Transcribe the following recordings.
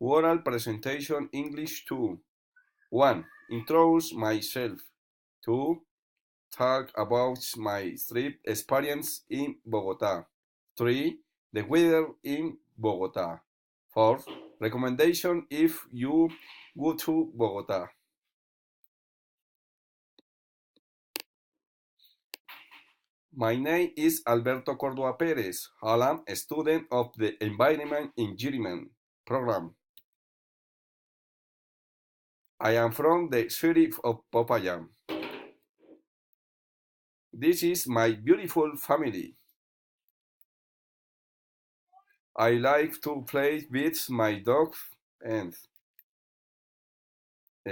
Oral presentation English 2. 1. Introduce myself. 2. Talk about my trip experience in Bogota. 3. The weather in Bogota. 4. Recommendation if you go to Bogota. My name is Alberto Córdoba Pérez. I am a student of the Environment Engineering program. I am from the city of Popayán. This is my beautiful family. I like to play with my dog and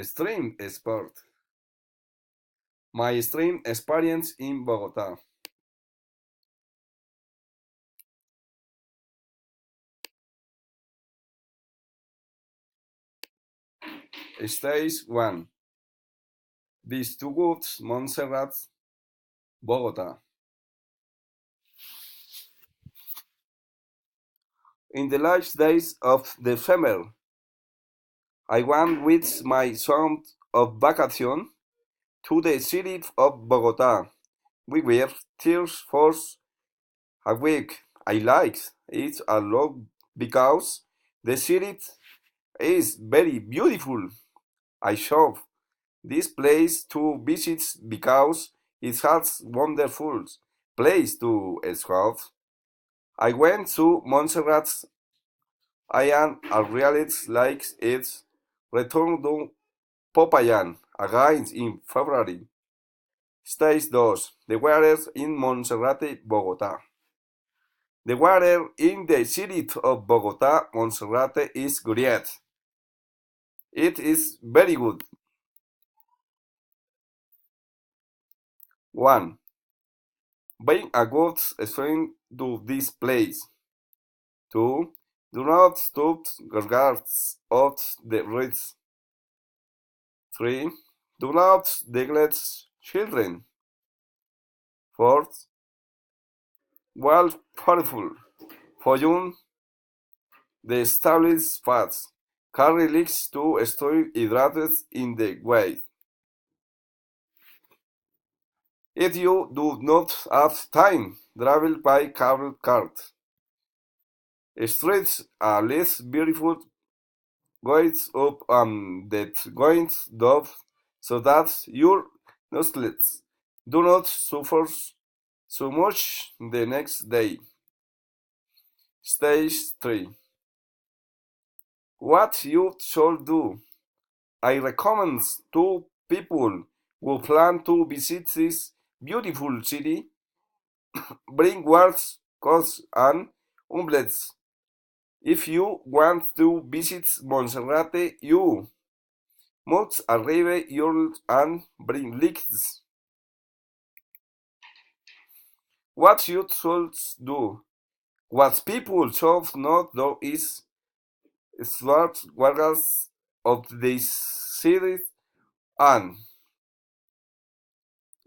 stream sport. My stream experience in Bogota. Stage 1. These two goods, Montserrat, Bogota. In the last days of the summer, I went with my son of vacation to the city of Bogota. We were there for a week. I liked it a lot because the city is very beautiful. I chose this place to visit because it has wonderful place to scout. I went to Montserrat. I am a realist like it. Returned to Popayán again in February. Stage 2. The weather in Monserrate, Bogota. The weather in the city of Bogota, Monserrate is great. It is very good. 1. Bring a good friend to this place. 2. Do not stop regards of the rich. 3. Do not neglect children. 4. Well, powerful. For you, the established fats carry leaks to stay hydrated in the way. If you do not have time, travel by cable car. Streets are less beautiful going up and that going down so that your nostrils do not suffer so much the next day. Stage 3. What you should do. I recommend to people who plan to visit this beautiful city, bring words, coats, and umbrellas. If you want to visit Monserrate, you must arrive early and bring lights. What you should do. What people should not do is start workers of this city and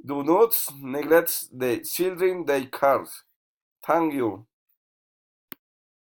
do not neglect the children they care. Thank you.